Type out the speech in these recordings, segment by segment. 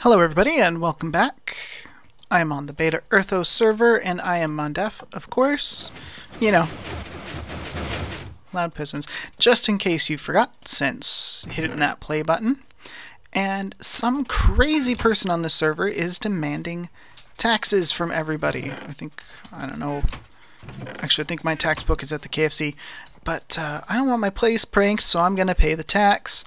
Hello everybody and welcome back. I'm on the Beta Ertho server and I am Mondef, of course. You know, loud pistons. Just in case you forgot, since hitting that play button. And some crazy person on the server is demanding taxes from everybody. I don't know, actually I think my tax book is at the KFC. But I don't want my place pranked, so I'm gonna pay the tax.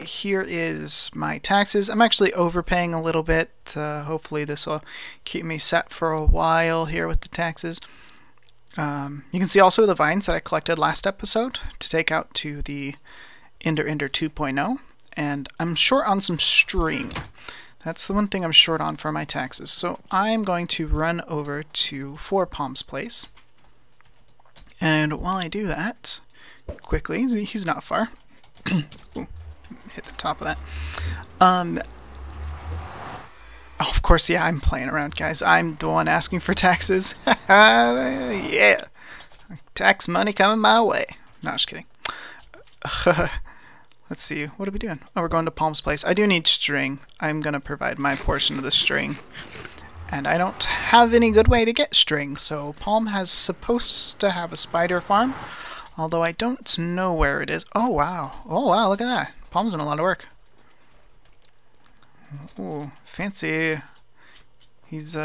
Here is my taxes. I'm actually overpaying a little bit. Hopefully this will keep me set for a while here with the taxes. You can see also the vines that I collected last episode to take out to the Ender 2.0. And I'm short on some string. That's the one thing I'm short on for my taxes. So I'm going to run over to 4 Palms Place. And while I do that, quickly, he's not far. Ooh, hit the top of that. Oh, of course, yeah, I'm playing around, guys. I'm the one asking for taxes. Yeah. Tax money coming my way. No, just kidding. Let's see, what are we doing? Oh, we're going to Palm's Place. I do need string. I'm going to provide my portion of the string. And I don't have any good way to get string, so Palm has supposed to have a spider farm. Although I don't know where it is. Oh, wow. Oh, wow, look at that. Palm's doing a lot of work. Oh, fancy. This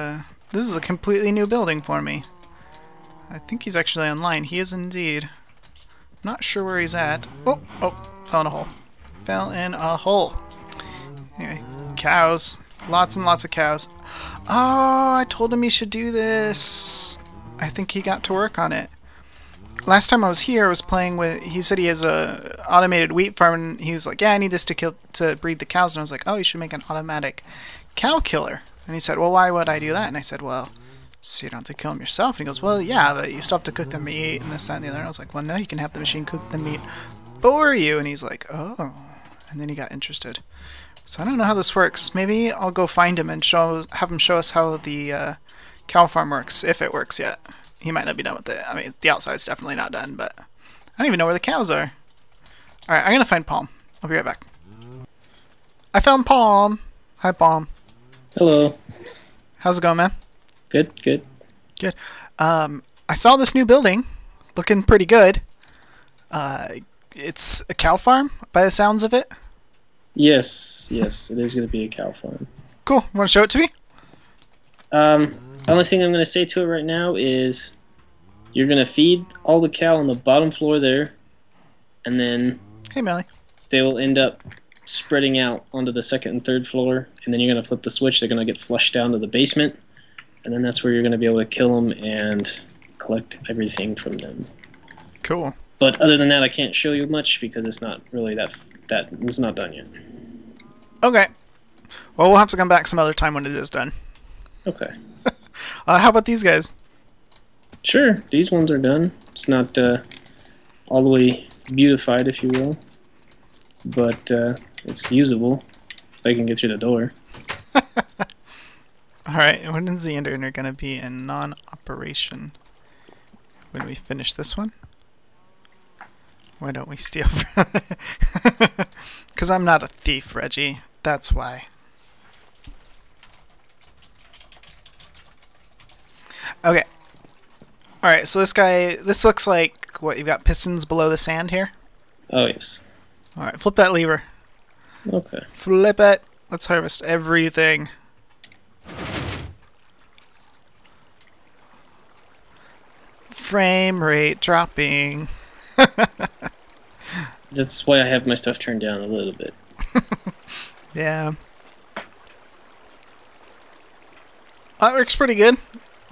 is a completely new building for me. I think he's actually online. He is indeed. Not sure where he's at. Oh, fell in a hole. Fell in a hole. Anyway, cows. Lots and lots of cows. Oh, I told him he should do this. I think he got to work on it. Last time I was here, I was playing with, he said he has a automated wheat farm, and he was like, yeah, I need this to breed the cows, and I was like, oh, you should make an automatic cow killer. And he said, well, why would I do that? And I said, well, so you don't have to kill them yourself. And he goes, well, yeah, but you still have to cook the meat, and this, that, and the other. And I was like, well, no, you can have the machine cook the meat for you. And he's like, oh, and then he got interested. So I don't know how this works. Maybe I'll go find him and have him show us how the cow farm works, if it works yet. He might not be done with it. I mean, the outside's definitely not done, but I don't even know where the cows are. Alright, I'm gonna find Palm. I'll be right back. I found Palm! Hi, Palm. Hello. How's it going, man? Good, good. Good. I saw this new building. Looking pretty good. It's a cow farm, by the sounds of it. Yes, it is gonna be a cow farm. Cool. Want to show it to me? The only thing I'm going to say to it right now is you're going to feed all the cow on the bottom floor there, and then hey, Mally. They will end up spreading out onto the second and third floor, and then you're going to flip the switch. They're going to get flushed down to the basement, and then that's where you're going to be able to kill them and collect everything from them. Cool. But other than that, I can't show you much because it's not really that was not done yet. Okay. Well, we'll have to come back some other time when it is done. Okay. How about these guys? Sure, these ones are done. It's not all the way beautified, if you will, but it's usable. If I can get through the door. Alright, when is the Endermen going to be in non-operation? When we finish this one? Why don't we steal from it? Because I'm not a thief, Reggie. That's why. Okay. Alright, so this looks like, what, you've got pistons below the sand here? Oh, yes. Alright, flip that lever. Okay. Flip it. Let's harvest everything. Frame rate dropping. That's why I have my stuff turned down a little bit. Yeah. That works pretty good.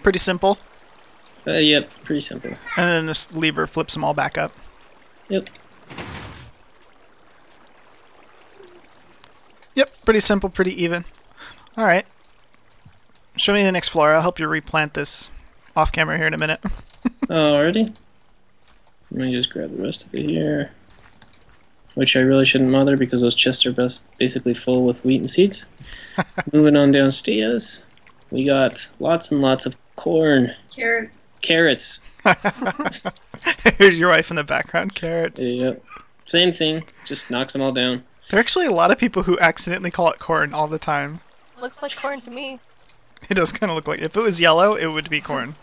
Pretty simple. Yep, pretty simple. And then this lever flips them all back up. Yep. Yep, pretty simple, pretty even. Alright. Show me the next floor. I'll help you replant this off camera here in a minute. Alrighty. Let me just grab the rest of it here. Which I really shouldn't bother because those chests are basically full with wheat and seeds. Moving on downstairs. We got lots and lots of corn. Carrots. Here's your wife in the background. Carrots. Yep. Same thing. Just knocks them all down. There are actually a lot of people who accidentally call it corn all the time. Looks like corn to me. It does kind of look like... If it was yellow, it would be corn.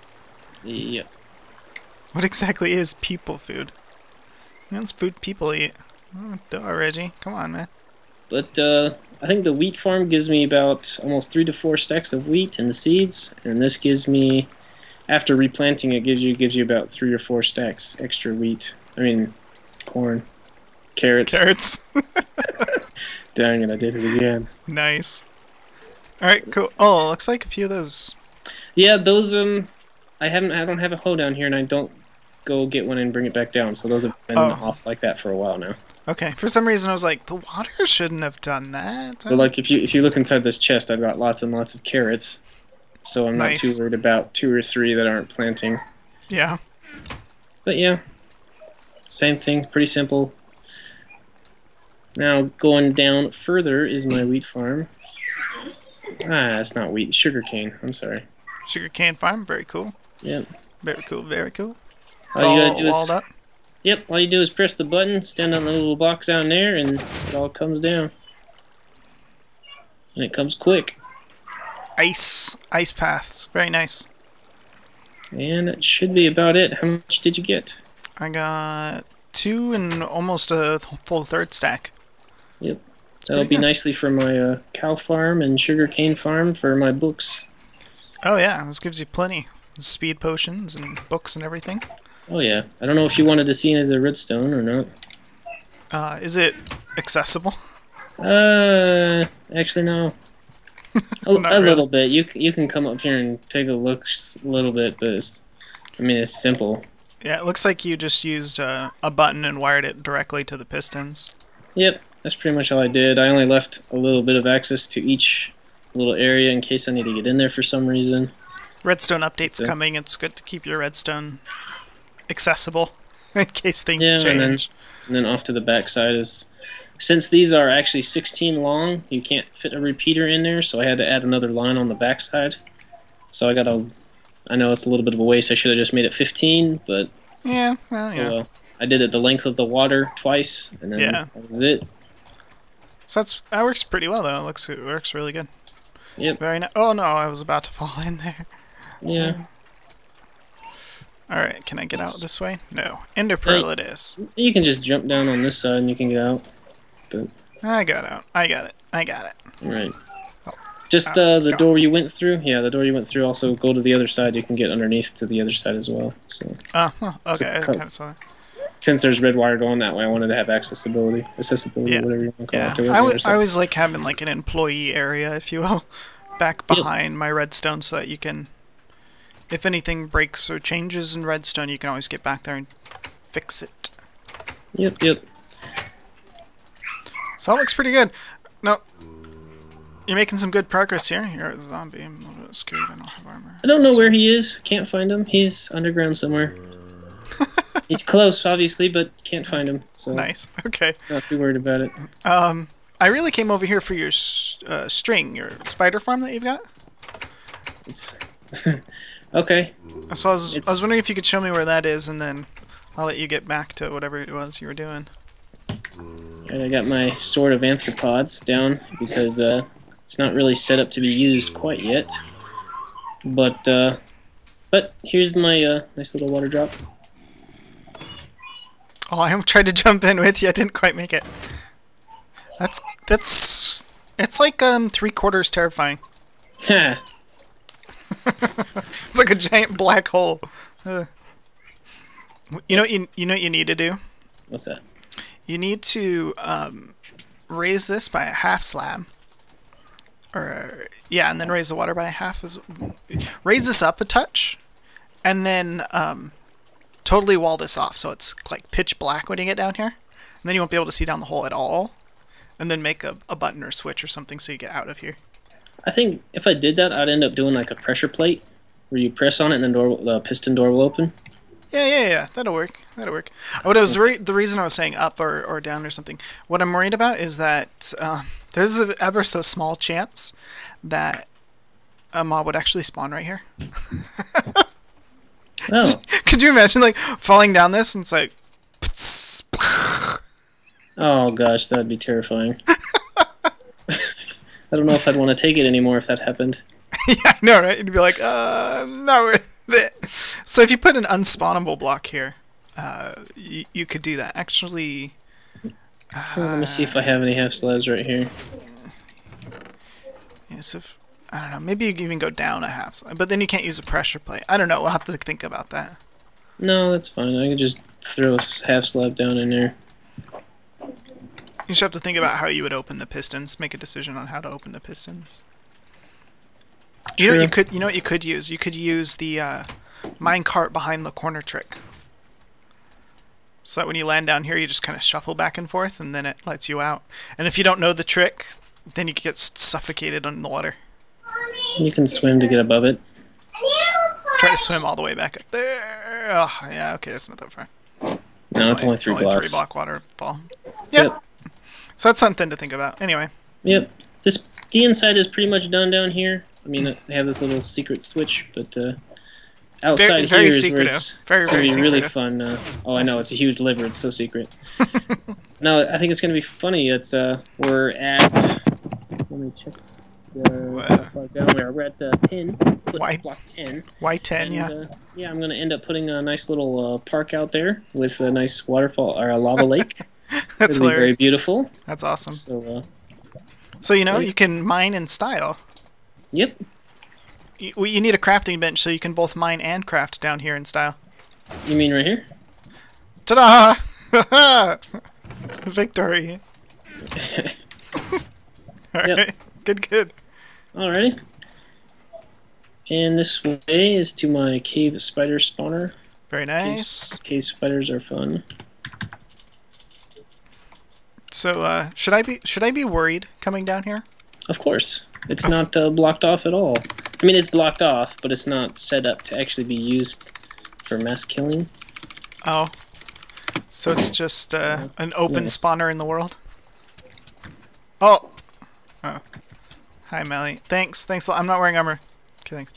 Yep. What exactly is people food? That's food people eat. Oh, duh, Reggie. Come on, man. But I think the wheat farm gives me about almost 3 to 4 stacks of wheat and the seeds, and this gives me, after replanting it, gives you about 3 or 4 stacks extra wheat. I mean, corn, carrots. Carrots. Dang it! I did it again. Nice. All right, cool. Oh, looks like a few of those. Yeah, those I don't have a hoe down here, and I don't go get one and bring it back down. So those have been off like that for a while now. Okay. For some reason, I was like, the water shouldn't have done that. But like, if you look inside this chest, I've got lots and lots of carrots, so I'm not too worried about 2 or 3 that aren't planting. Yeah. But yeah, same thing. Pretty simple. Now going down further is my wheat farm. Ah, it's not wheat. Sugarcane. I'm sorry. Sugarcane farm. Very cool. Yep. Very cool. Very cool. It's All you all gotta do walled is, up. Yep. All you do is press the button, stand on the little box down there, and it all comes down. And it comes quick. Ice paths. Very nice. And that should be about it. How much did you get? I got 2 and almost a full 3rd stack. Yep. That'll be nicely for my cow farm and sugarcane farm for my books. Oh yeah, this gives you plenty. Speed potions and books and everything. Oh yeah. I don't know if you wanted to see any of the redstone or not. Is it accessible? Actually no. A Really. little bit. You can come up here and take a look a little bit, but it's simple. Yeah, it looks like you just used a button and wired it directly to the pistons. Yep, that's pretty much all I did. I only left a little bit of access to each little area in case I need to get in there for some reason. Redstone update's coming. It's good to keep your redstone accessible in case things change. And then off to the back side is... Since these are actually 16 long, you can't fit a repeater in there, so I had to add another line on the back side. So I know it's a little bit of a waste. I should have just made it 15, but... Yeah, well, yeah. Well, I did it the length of the water twice, and then that was it. So that works pretty well, though. It works really good. Yep. Very nice. Oh, no, I was about to fall in there. Yeah. Alright, can I get out this way? No. Ender Pearl it is. You can just jump down on this side and you can get out. But I got out. I got it. Right. Just the door you went through? Yeah, the door you went through. Also go to the other side. You can get underneath to the other side as well. So. Okay, I kind of saw that. Since there's red wire going that way, I wanted to have accessibility, whatever you want to call it. I always like having like an employee area, if you will, back behind my redstone so that you can, if anything breaks or changes in redstone, you can always get back there and fix it. Yep. So that looks pretty good. No, you're making some good progress here. You're a zombie. I'm a little bit scared. I don't have armor. I don't know where he is. Can't find him. He's underground somewhere. He's close, obviously, but can't find him. So nice. Okay. Not too worried about it. I really came over here for your string, your spider farm that you've got. It's okay. So I was wondering if you could show me where that is, and then I'll let you get back to whatever it was you were doing. And I got my sword of arthropods down because it's not really set up to be used quite yet. But here's my nice little water drop. Oh, I tried to jump in with you. I didn't quite make it. It's like 3/4 terrifying. Ha! It's like a giant black hole. You know what you need to do? What's that? You need to raise this by a half slab. And then raise the water by a half. Raise this up a touch, and then totally wall this off so it's like pitch black when you get down here. And then you won't be able to see down the hole at all. And then make a button or switch or something so you get out of here. I think if I did that, I'd end up doing like a pressure plate where you press on it and then the piston door will open. Yeah. That'll work. The reason I was saying up or down or something, what I'm worried about is that there's an ever so small chance that a mob would actually spawn right here. Oh. Could you imagine like falling down this and it's like... Oh gosh, that would be terrifying. I don't know if I'd want to take it anymore if that happened. Yeah, I know, right? You'd be like, not worth it. So if you put an unspawnable block here, you could do that. Actually, Let me see if I have any half slabs right here. yes, if I don't know, maybe you can even go down a half slab, but then you can't use a pressure plate. I don't know. We'll have to think about that. No, that's fine. I can just throw a half slab down in there. You should have to think about how you would open the pistons. Make a decision on how to open the pistons. You know what you could. You know what you could use. You could use the mine cart behind the corner trick. So that when you land down here, you just kind of shuffle back and forth, and then it lets you out. And if you don't know the trick, then you could get suffocated in the water. You can swim to get above it. Try to swim all the way back up there. Oh, yeah. Okay, that's not that far. No, it's only 3 blocks. 3 block waterfall. Yep. So that's something to think about. Anyway. Yep. The inside is pretty much done down here. I mean, they have this little secret switch, but outside very here is secretive. where it's very going to be really secretive. fun. Oh, I know, it's a huge liver. It's so secret. No, I think it's going to be funny. It's we're at. Let me check. How far down we are. We're at 10. Block 10. Y10, yeah. Yeah, I'm going to end up putting a nice little park out there with a nice waterfall or a lava lake. That's It'll be hilarious. very beautiful. That's awesome. So, you know, you can mine in style. Yep. You need a crafting bench so you can both mine and craft down here in style. You mean right here? Ta-da! Victory. Alright. Good. Alrighty. And this way is to my cave spider spawner. Very nice. Cave spiders are fun. So, should I be worried coming down here? Of course. It's not blocked off at all. I mean, it's blocked off, but it's not set up to actually be used for mass killing. Oh. So it's just an open spawner in the world? Oh! Hi, Mally. Thanks. I'm not wearing armor. Okay, thanks.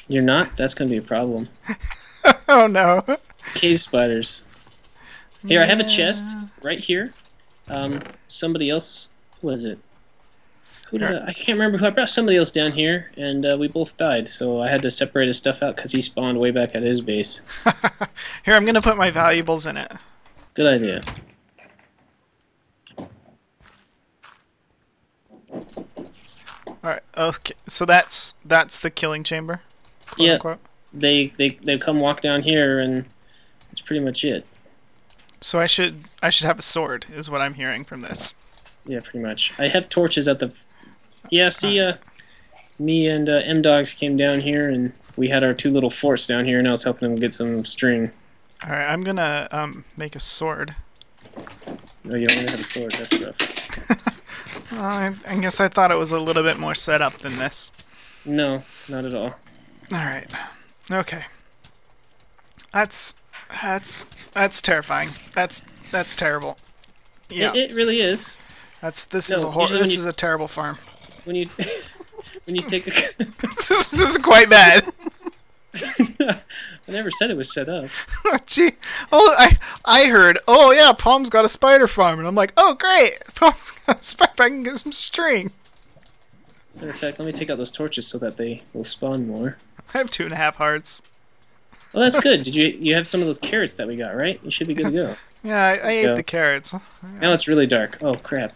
You're not? That's going to be a problem. Oh, no. Cave spiders. Here, I have a chest right here. Somebody else... Who was it? I can't remember who. I brought somebody else down here, and we both died, so I had to separate his stuff out because he spawned way back at his base. Here, I'm going to put my valuables in it. Good idea. Alright, okay. So that's the killing chamber? Yeah. Unquote. They come walk down here, and that's pretty much it. So I should have a sword, is what I'm hearing from this. Yeah, pretty much. I have torches at the... Yeah, see, me and M-Dogs came down here, and we had our 2 little forts down here, and I was helping them get some string. Alright, I'm gonna make a sword. Oh, you only have a sword, that's rough. I guess I thought it was a little bit more set up than this. No, not at all. Alright. Okay. That's terrifying. That's terrible. Yeah. It really is. This is a terrible farm. When you take a... this is quite bad. I never said it was set up. Gee. Oh, I heard, oh yeah, Palm's got a spider farm, and I'm like, oh great, Palm's got a spider, I can get some string. Matter of fact, let me take out those torches so that they will spawn more. I have 2.5 hearts. Well, that's good. Did you have some of those carrots that we got, right? You should be good to go. Yeah, I ate the carrots. Now it's really dark. Oh, crap.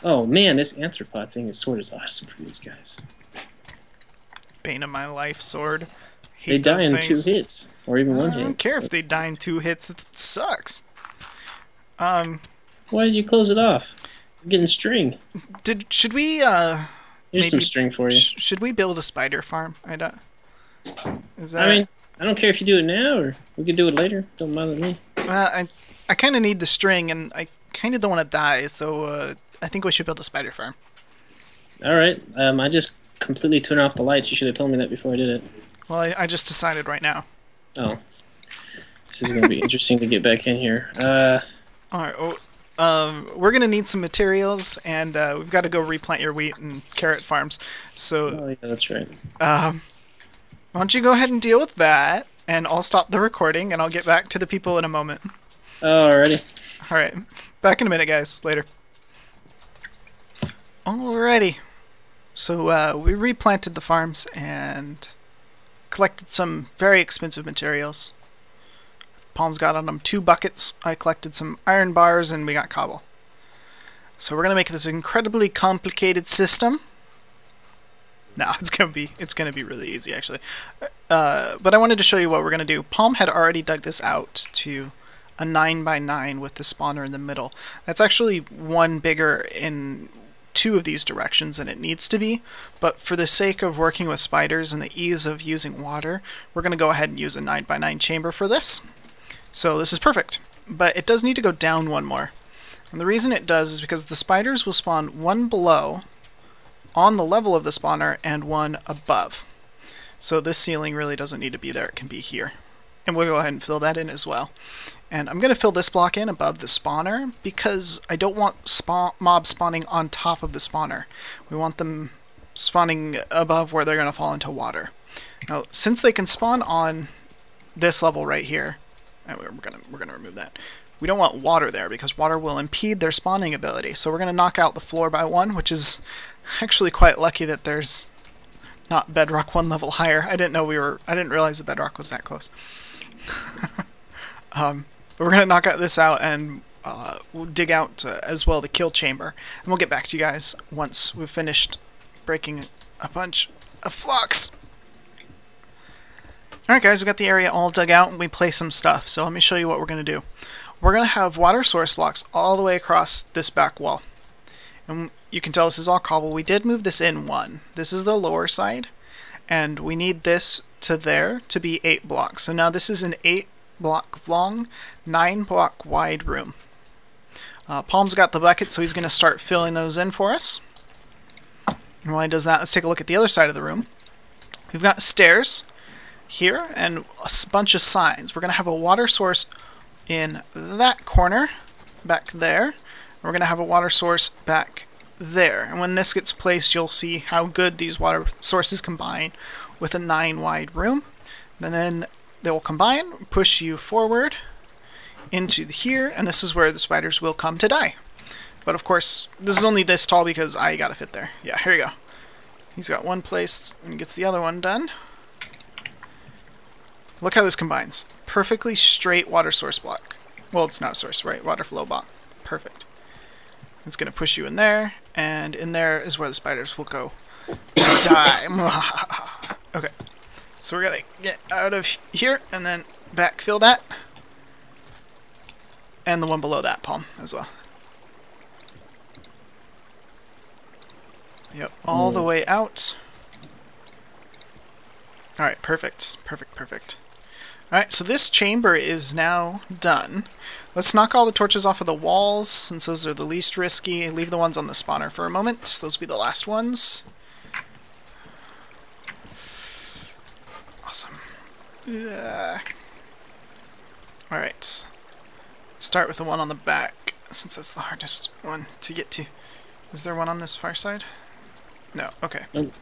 Oh, man, this arthropod thing is awesome for these guys. Bane of my life, sword. They die in 2 hits, or even 1 hit. I don't care if they die in 2 hits. It sucks. Why did you close it off? I'm getting string. Should we Here's some string for you. Should we build a spider farm? Is that? I mean, I don't care if you do it now, or we could do it later. Don't bother me. I kind of need the string, and I kind of don't want to die, so I think we should build a spider farm. All right. I just completely turned off the lights. You should have told me that before I did it. Well, I just decided right now. Oh. This is going to be interesting to get back in here. Alright, we're going to need some materials, and we've got to go replant your wheat and carrot farms. So, oh, yeah, that's right. Why don't you go ahead and deal with that, and I'll stop the recording, and I'll get back to the people in a moment. Alrighty. Alright, back in a minute, guys. Later. Alrighty. So, we replanted the farms and collected some very expensive materials. Palm's got on them 2 buckets. I collected some iron bars and we got cobble. So we're gonna make this incredibly complicated system. No, it's gonna be really easy actually. But I wanted to show you what we're gonna do. Palm had already dug this out to a 9x9 with the spawner in the middle. That's actually one bigger in 2 of these directions than it needs to be, but for the sake of working with spiders and the ease of using water, we're gonna go ahead and use a 9x9 chamber for this. So this is perfect, but it does need to go down 1 more. And the reason it does is because the spiders will spawn 1 below on the level of the spawner and 1 above. So this ceiling really doesn't need to be there, it can be here. And we'll go ahead and fill that in as well. And I'm going to fill this block in above the spawner because I don't want mobs spawning on top of the spawner. We want them spawning above where they're going to fall into water. Now, since they can spawn on this level right here, and we're gonna remove that. We don't want water there because water will impede their spawning ability. So we're going to knock out the floor by 1, which is actually quite lucky that there's not bedrock 1 level higher. I didn't realize the bedrock was that close. But we're going to knock this out and we'll dig out as well the kill chamber. And we'll get back to you guys once we've finished breaking a bunch of blocks. Alright guys, we got the area all dug out and we placed some stuff. So let me show you what we're going to do. We're going to have water source blocks all the way across this back wall. And you can tell this is all cobble. We did move this in 1. This is the lower side. And we need this to there to be 8 blocks. So now this is an 8 block long, 9 block wide room. Palm's got the bucket, so he's going to start filling those in for us. And while he does that, let's take a look at the other side of the room. We've got stairs here and a bunch of signs. We're going to have a water source in that corner back there. We're going to have a water source back there. And when this gets placed, you'll see how good these water sources combine with a 9 wide room. And then they will combine, push you forward into here, and this is where the spiders will come to die. But of course, this is only this tall because I gotta fit there. Yeah, here we go. He's got 1 placed and gets the other one done. Look how this combines. Perfectly straight water source block. Well, it's not a source, right? Water flow block. Perfect. It's going to push you in there, and in there is where the spiders will go to die. Okay. So we're going to get out of here, and then backfill that. And the one below that, Palm, as well. Yep, all the way out. Alright, perfect. Perfect, perfect. Alright, so this chamber is now done. Let's knock all the torches off of the walls, since those are the least risky. Leave the ones on the spawner for a moment. Those will be the last ones. Awesome. Alright. Start with the one on the back, since that's the hardest one to get to. Is there one on this far side? No, okay. Nope.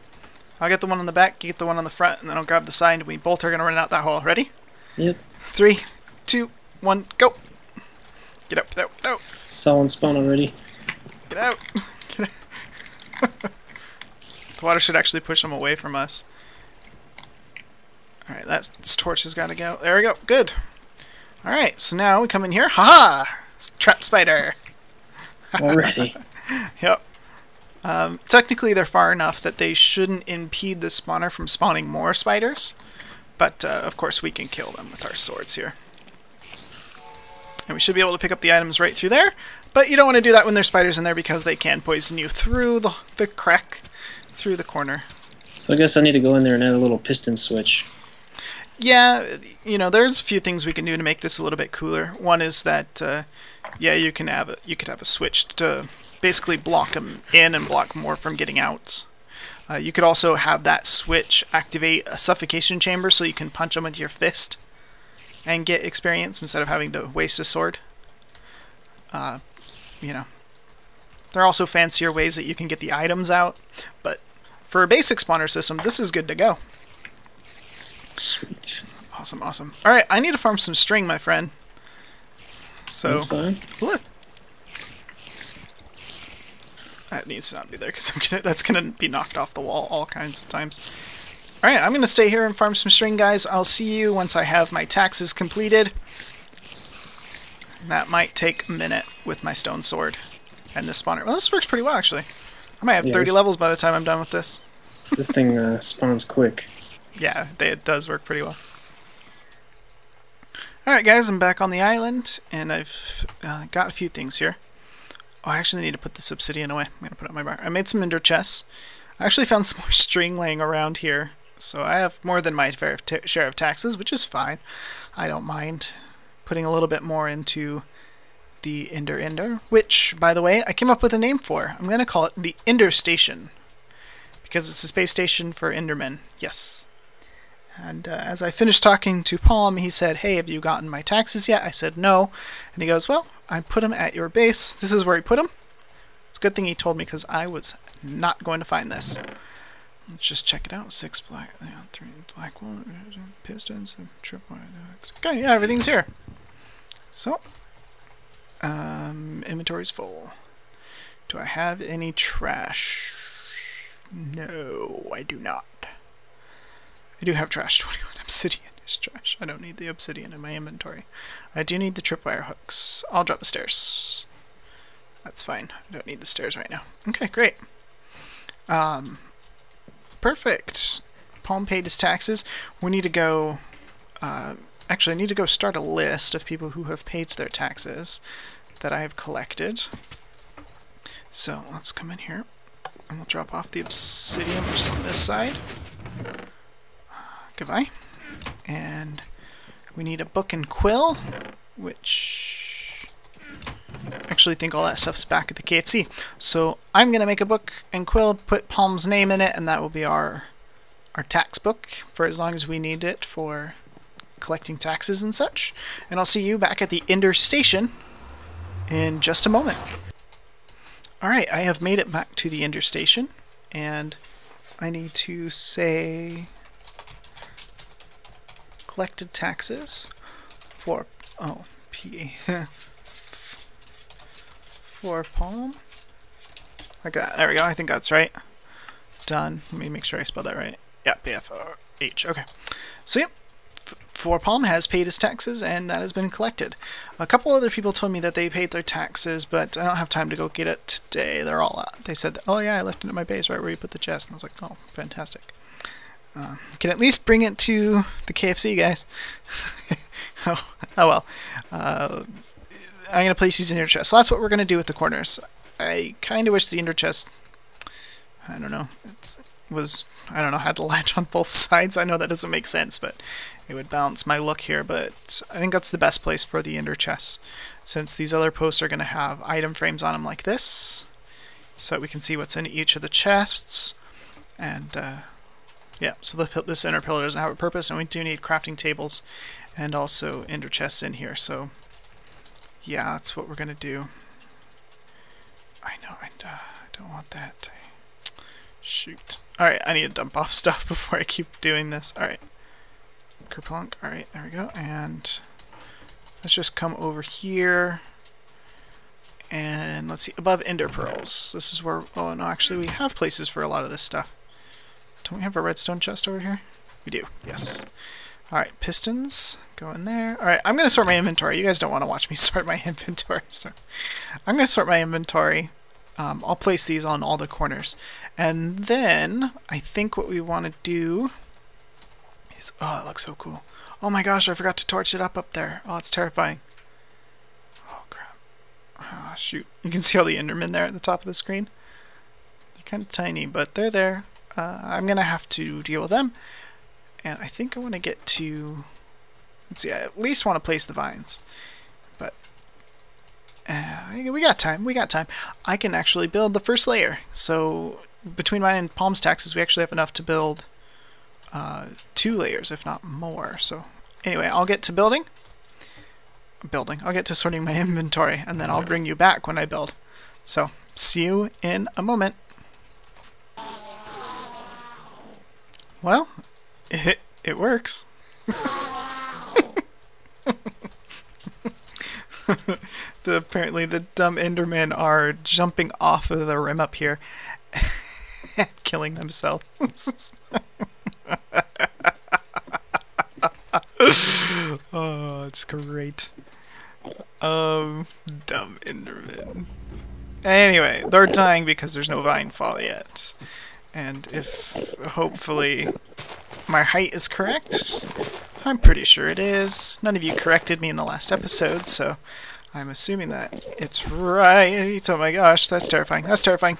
I'll get the one on the back, you get the one on the front, and then I'll grab the side, and we both are going to run out that hole. Ready? Yep. 3, 2, 1, go! Get out, get out, get out! Saw one spawn already. Get out! Get out. The water should actually push them away from us. Alright, this torch has got to go. There we go, good! Alright, so now we come in here. Haha! Trap spider! Already. Yep. Technically they're far enough that they shouldn't impede the spawner from spawning more spiders. But, of course, we can kill them with our swords here. And we should be able to pick up the items right through there. But you don't want to do that when there's spiders in there because they can poison you through the crack, through the corner. So I guess I need to go in there and add a little piston switch. Yeah, you know, there's a few things we can do to make this a little bit cooler. One is that, yeah, you could have a switch to basically block them in and block more from getting out. You could also have that switch activate a suffocation chamber so you can punch them with your fist and get experience instead of having to waste a sword. You know, there are also fancier ways that you can get the items out, but for a basic spawner system, this is good to go. Sweet. Awesome, awesome. Alright, I need to farm some string, my friend. So, That's fine. look. That needs to not be there because that's gonna be knocked off the wall all kinds of times. All right, I'm gonna stay here and farm some string, guys. I'll see you once I have my taxes completed. That might take a minute with my stone sword and this spawner. Well, this works pretty well actually. I might have 30 levels by the time I'm done with this. This thing spawns quick. Yeah, it does work pretty well. Alright guys, I'm back on the island, and I've got a few things here. Oh, I actually need to put this obsidian away. I'm going to put it in my bar. I made some ender chests. I actually found some more string laying around here, so I have more than my fair share of taxes, which is fine. I don't mind putting a little bit more into the Ender, which, by the way, I came up with a name for. I'm going to call it the EnderStation, because it's a space station for Endermen. Yes. And as I finished talking to Palm, he said, "Hey, have you gotten my taxes yet?" I said, "No." And he goes, "Well, I put them at your base." This is where he put them. It's a good thing he told me because I was not going to find this. Let's just check it out. 6 black, 3 black pistons, triple. Okay, yeah, everything's here. So, inventory's full. Do I have any trash? No, I do not. I do have trash. 21 obsidian is trash. I don't need the obsidian in my inventory. I do need the tripwire hooks. I'll drop the stairs. That's fine. I don't need the stairs right now. Okay, great. Perfect. Palm paid his taxes. We need to go... actually, I need to go start a list of people who have paid their taxes that I have collected. So, let's come in here. And we'll drop off the obsidian, which is on this side. Goodbye. And we need a book and quill, which I actually think all that stuff's back at the KFC. So I'm going to make a book and quill, put Palm's name in it, and that will be our tax book for as long as we need it for collecting taxes and such. And I'll see you back at the EnderStation in just a moment. Alright, I have made it back to the EnderStation, and I need to say... collected taxes for for Palm. Like that. There we go. I think that's right. Done. Let me make sure I spelled that right. Yeah, PFH. Okay. So yep, for Palm has paid his taxes, and that has been collected. A couple other people told me that they paid their taxes, but I don't have time to go get it today. They're all out. They said, "Oh yeah, I left it at my base right where you put the chest," and I was like, "Oh, fantastic." Can at least bring it to the KFC, guys. oh well. I'm going to place these in your chest. So that's what we're going to do with the corners. I kind of wish the ender chest, I don't know, had to latch on both sides. I know that doesn't make sense, but it would balance my look here. But I think that's the best place for the ender chests, since these other posts are going to have item frames on them like this, so we can see what's in each of the chests. And yeah, so this inner pillar doesn't have a purpose, and we do need crafting tables and also ender chests in here. So yeah, that's what we're going to do. I know, I don't want that. Shoot. Alright, I need to dump off stuff before I keep doing this. Alright. Kerplunk. Alright, there we go. And let's just come over here. And let's see, above ender pearls. This is where, oh no, actually we have places for a lot of this stuff. Don't we have a redstone chest over here? We do, yes. Alright, pistons, go in there. Alright, I'm going to sort my inventory. You guys don't want to watch me sort my inventory, so I'm going to sort my inventory. I'll place these on all the corners. And then, I think what we want to do is... Oh, it looks so cool. Oh my gosh, I forgot to torch it up there. Oh, it's terrifying. Oh, crap. Oh, shoot. You can see all the Endermen there at the top of the screen. They're kind of tiny, but they're there. I'm going to have to deal with them. And I think I want to get to... Let's see, I at least want to place the vines. But we got time. We got time. I can actually build the first layer. So between mine and Palm's taxes, we actually have enough to build 2 layers, if not more. So anyway, I'll get to building. I'll get to sorting my inventory, and then I'll bring you back when I build. So see you in a moment. Well, it works. Apparently the dumb Endermen are jumping off of the rim up here and killing themselves. Oh, it's great. Dumb Endermen. Anyway, they're dying because there's no vine fall yet. And if, hopefully, my height is correct, I'm pretty sure it is. None of you corrected me in the last episode, so I'm assuming that it's right. Oh my gosh, that's terrifying. That's terrifying.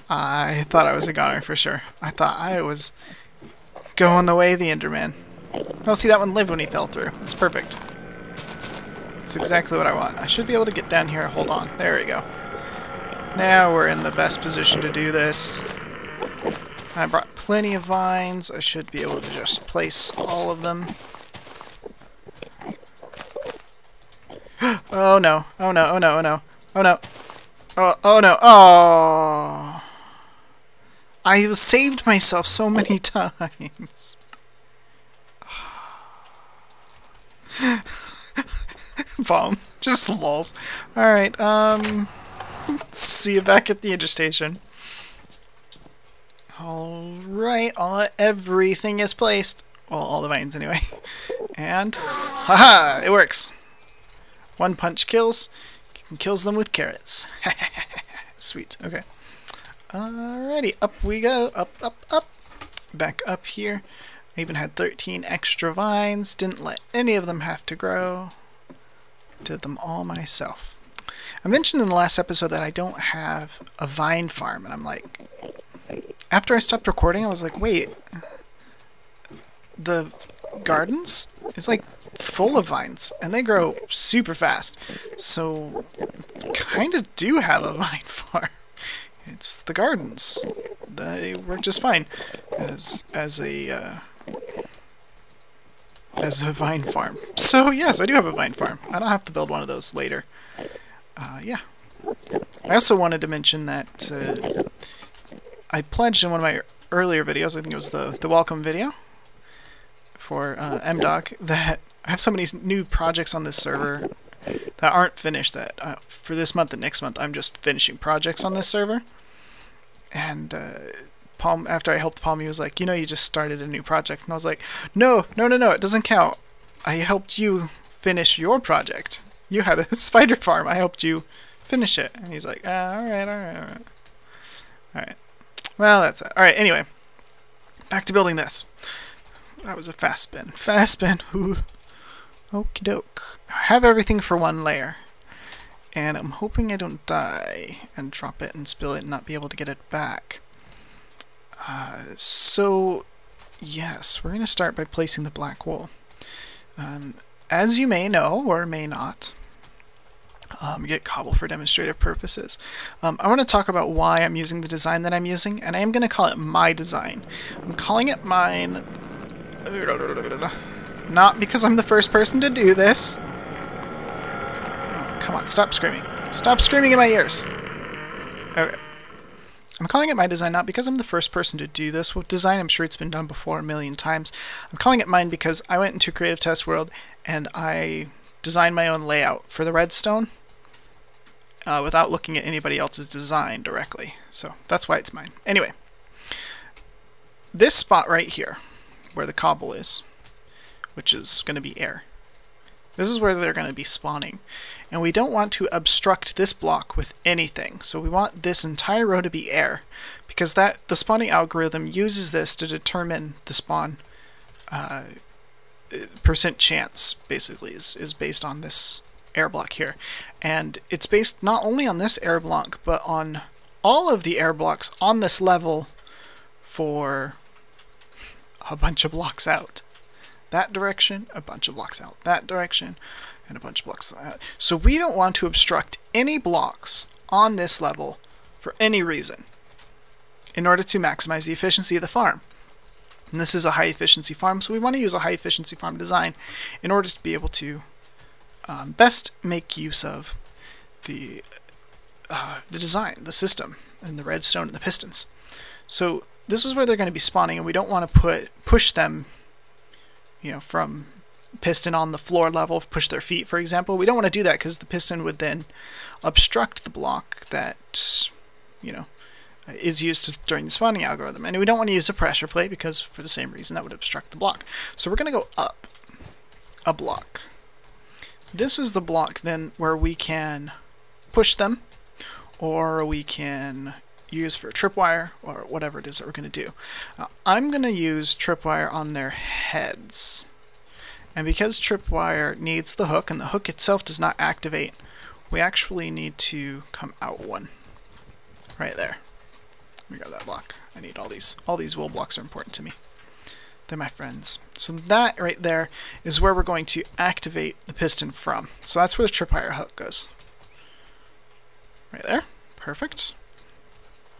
I thought I was a goner for sure. I thought I was going the way of the Enderman. Oh, see, that one lived when he fell through. It's perfect. It's exactly what I want. I should be able to get down here. Hold on. There we go. Now we're in the best position to do this. I brought plenty of vines. I should be able to just place all of them. Oh no. Oh no. Oh no. Oh no. Oh no. Oh no. Oh. I saved myself so many times. Bomb. Just lols. Alright, see you back at the EnderStation. Alright, everything is placed. Well, all the vines anyway. And, haha, it works. One punch kills. Kills them with carrots. Sweet, okay. Alrighty, up we go. Up, up, up. Back up here. I even had 13 extra vines. Didn't let any of them have to grow. Did them all myself. I mentioned in the last episode that I don't have a vine farm, and I'm like, after I stopped recording, I was like, wait, the gardens is like full of vines, and they grow super fast, so kind of do have a vine farm. It's the gardens. They work just fine as a vine farm. So yes, I do have a vine farm. I don't have to build one of those later. Yeah. I also wanted to mention that I pledged in one of my earlier videos, I think it was the welcome video for MDog, that I have so many new projects on this server that aren't finished that for this month and next month I'm just finishing projects on this server. And Palm, after I helped Palm, he was like, you know, you just started a new project. And I was like, no, it doesn't count. I helped you finish your project. You had a spider farm. I helped you finish it. And he's like, alright. Well, that's it. Alright, anyway. Back to building this. That was a fast spin. Fast spin. Okie doke. I have everything for one layer. And I'm hoping I don't die and drop it and spill it and not be able to get it back. So, yes, we're going to start by placing the black wool. As you may know, or may not, get cobble for demonstrative purposes. I want to talk about why I'm using the design that I'm using, and I am going to call it my design. I'm calling it mine, not because I'm the first person to do this. Oh, come on, stop screaming. Stop screaming in my ears. Okay. I'm calling it my design not because I'm the first person to do this with design. I'm sure it's been done before a million times. I'm calling it mine because I went into Creative Test World and I designed my own layout for the redstone without looking at anybody else's design directly. So that's why it's mine. Anyway, this spot right here, where the cobble is, which is going to be air, this is where they're going to be spawning. And we don't want to obstruct this block with anything. So we want this entire row to be air, because the spawning algorithm uses this to determine the spawn percent chance, basically, is based on this air block here. And it's based not only on this air block, but on all of the air blocks on this level for a bunch of blocks out. That direction, a bunch of blocks out. That direction, and a bunch of blocks out. So we don't want to obstruct any blocks on this level for any reason in order to maximize the efficiency of the farm. And this is a high efficiency farm, so we want to use a high efficiency farm design in order to be able to best make use of the design, the system, and the redstone and the pistons. So this is where they're going to be spawning, and we don't want to push them, you know, from piston on the floor level, push their feet, for example. We don't want to do that because the piston would then obstruct the block that, you know, is used during the spawning algorithm. And we don't want to use a pressure plate because for the same reason that would obstruct the block. So we're going to go up a block. This is the block then where we can push them, or we can use for tripwire, or whatever it is that we're going to do. Now, I'm going to use tripwire on their heads. And because tripwire needs the hook, and the hook itself does not activate, we actually need to come out one. Right there. Let me grab that block. I need all these. All these wool blocks are important to me. They're my friends. So that right there is where we're going to activate the piston from. So that's where the tripwire hook goes. Right there. Perfect.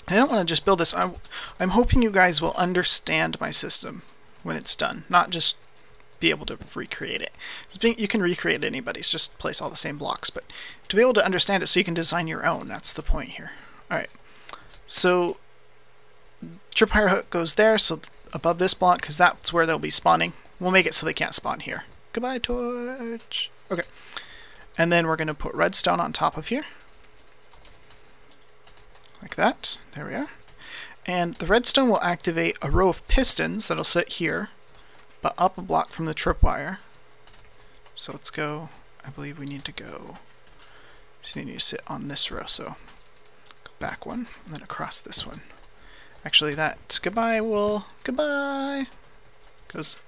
I don't want to just build this. I'm hoping you guys will understand my system when it's done, not just be able to recreate it. You can recreate anybody's, just place all the same blocks, but to be able to understand it so you can design your own, that's the point here. Alright, so tripwire hook goes there, so above this block, because that's where they'll be spawning. We'll make it so they can't spawn here. Goodbye, torch. Okay, and then we're going to put redstone on top of here. Like that. There we are. And the redstone will activate a row of pistons that'll sit here, but up a block from the tripwire. So let's go, I believe we need to go, so they need to sit on this row, so go back one, and then across this one. Actually that's, goodbye wool, goodbye! Because,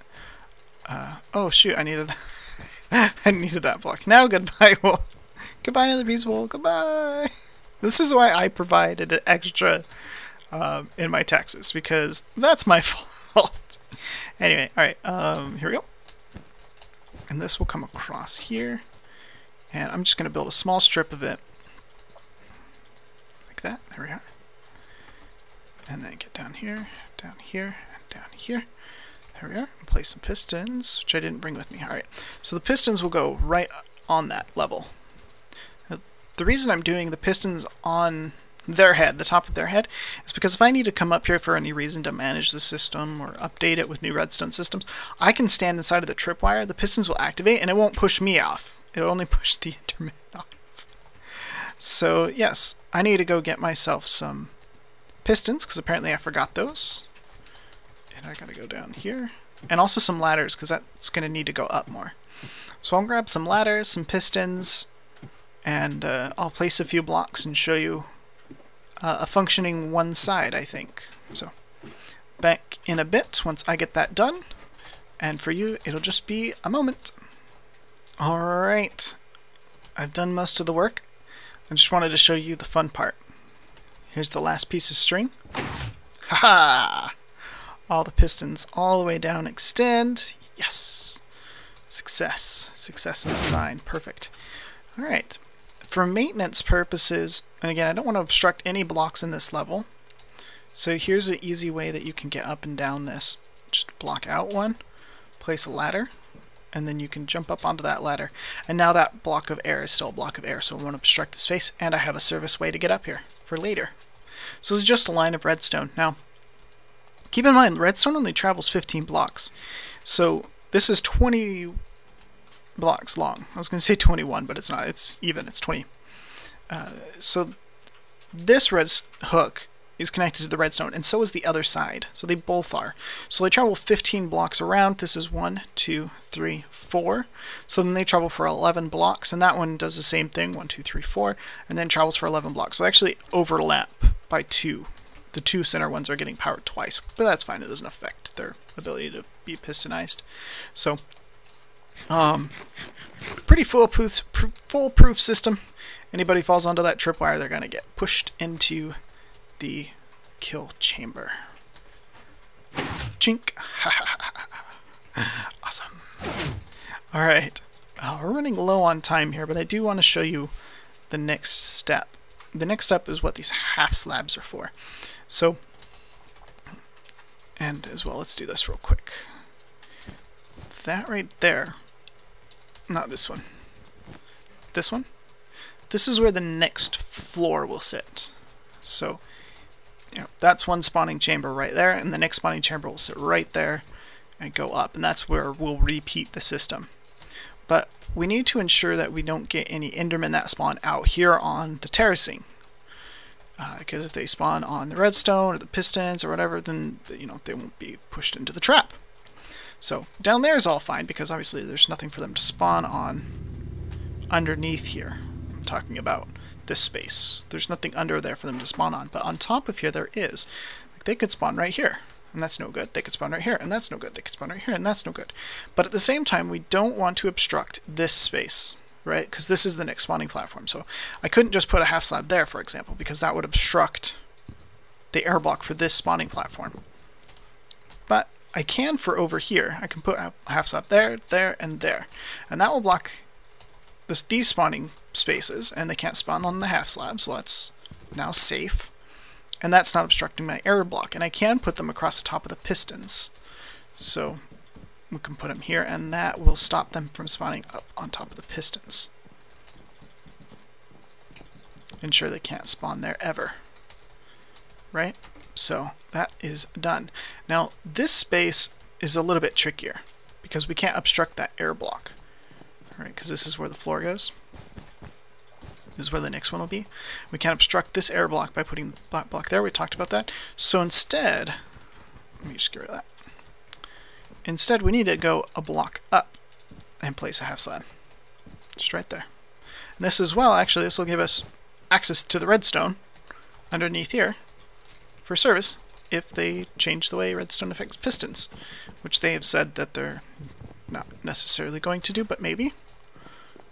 oh shoot, I needed, I needed that block. Now goodbye wool, goodbye another piece of wool, goodbye! This is why I provided an extra in my taxes, because that's my fault. Anyway, alright, here we go. And this will come across here. And I'm just going to build a small strip of it. Like that. There we are. And then get down here, and down here. There we are. And place some pistons, which I didn't bring with me. Alright, so the pistons will go right on that level. The reason I'm doing the pistons on their head, the top of their head, is because if I need to come up here for any reason to manage the system or update it with new redstone systems, I can stand inside of the tripwire, the pistons will activate, and it won't push me off. It'll only push the Enderman off. So yes, I need to go get myself some pistons, because apparently I forgot those. And I gotta go down here. And also some ladders, because that's going to need to go up more. So I'll grab some ladders, some pistons, and I'll place a few blocks and show you a functioning one side, I think. So, back in a bit once I get that done. And for you, it'll just be a moment. Alright, I've done most of the work. I just wanted to show you the fun part. Here's the last piece of string. Haha! All the pistons all the way down extend. Yes! Success. Success in design. Perfect. Alright. For maintenance purposes, and again, I don't want to obstruct any blocks in this level, so here's an easy way that you can get up and down this. Just block out one, place a ladder, and then you can jump up onto that ladder. And now that block of air is still a block of air, so it won't obstruct the space, and I have a service way to get up here for later. So it's just a line of redstone. Now, keep in mind, redstone only travels 15 blocks, so this is 20 blocks long. I was going to say 21, but it's not. It's even. It's 20. So this red hook is connected to the redstone, and so is the other side. So they both are. So they travel 15 blocks around. This is 1, 2, 3, 4. So then they travel for 11 blocks, and that one does the same thing. 1, 2, 3, 4, and then travels for 11 blocks. So they actually overlap by 2. The two center ones are getting powered twice, but that's fine. It doesn't affect their ability to be pistonized. So pretty foolproof system. Anybody falls onto that tripwire, they're going to get pushed into the kill chamber. Chink. Awesome. Alright. We're running low on time here, but I do want to show you the next step. The next step is what these half slabs are for. So, and as well, let's do this real quick. That right there, not this one, this one, this is where the next floor will sit. So, you know, that's one spawning chamber right there, and the next spawning chamber will sit right there, and go up, and that's where we'll repeat the system. But we need to ensure that we don't get any Endermen that spawn out here on the terracing. Because if they spawn on the redstone or the pistons or whatever, then they won't be pushed into the trap. So down there is all fine because obviously there's nothing for them to spawn on underneath here. I'm talking about this space. There's nothing under there for them to spawn on, but on top of here there is. Like, they could spawn right here, and that's no good. They could spawn right here, and that's no good. They could spawn right here, and that's no good. But at the same time, we don't want to obstruct this space, right? Because this is the next spawning platform. So I couldn't just put a half slab there, for example, because that would obstruct the air block for this spawning platform. But I can for over here. I can put a half slab there, there, and there. And that will block these spawning spaces, and they can't spawn on the half slab, so that's now safe. And that's not obstructing my air block. And I can put them across the top of the pistons. So we can put them here, and that will stop them from spawning up on top of the pistons. Ensure they can't spawn there ever. Right? So that is done. Now this space is a little bit trickier because we can't obstruct that air block. Alright, because this is where the floor goes. This is where the next one will be. We can't obstruct this air block by putting the black block there. We talked about that. So instead, let me just get rid of that. Instead, we need to go a block up and place a half slab. Just right there. And this as well, actually, this will give us access to the redstone underneath here for service if they change the way redstone affects pistons, which they have said that they're not necessarily going to do, but maybe.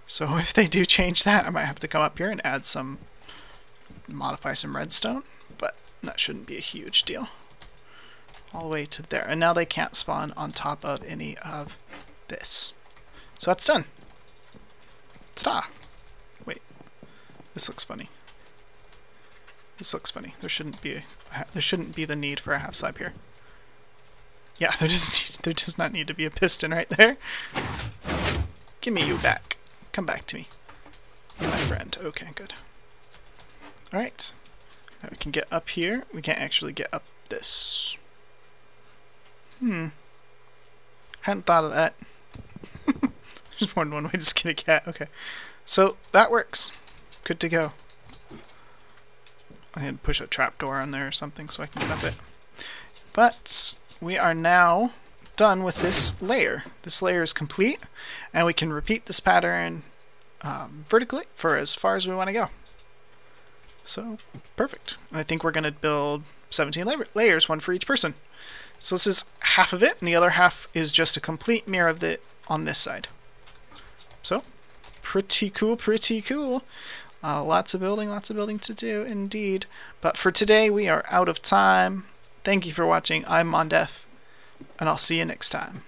So if they do change that, I might have to come up here and add modify some redstone, but that shouldn't be a huge deal. All the way to there. And now they can't spawn on top of any of this. So that's done. Ta-da! Wait. This looks funny. This looks funny. There shouldn't be the need for a half slab here. Yeah, there does not need to be a piston right there. Give me you back. Come back to me. You're my friend. Okay, good. Alright. Now we can get up here. We can't actually get up this. Hadn't thought of that. Just more than one way to skin a cat. Okay. So that works. Good to go. I had to push a trapdoor on there or something so I can get up it. But we are now done with this layer. This layer is complete, and we can repeat this pattern vertically for as far as we want to go. So, perfect. And I think we're going to build 17 layers, one for each person. So this is half of it, and the other half is just a complete mirror of it on this side. So, pretty cool, pretty cool. Lots of building to do, indeed. But for today, we are out of time. Thank you for watching. I'm Mondef, and I'll see you next time.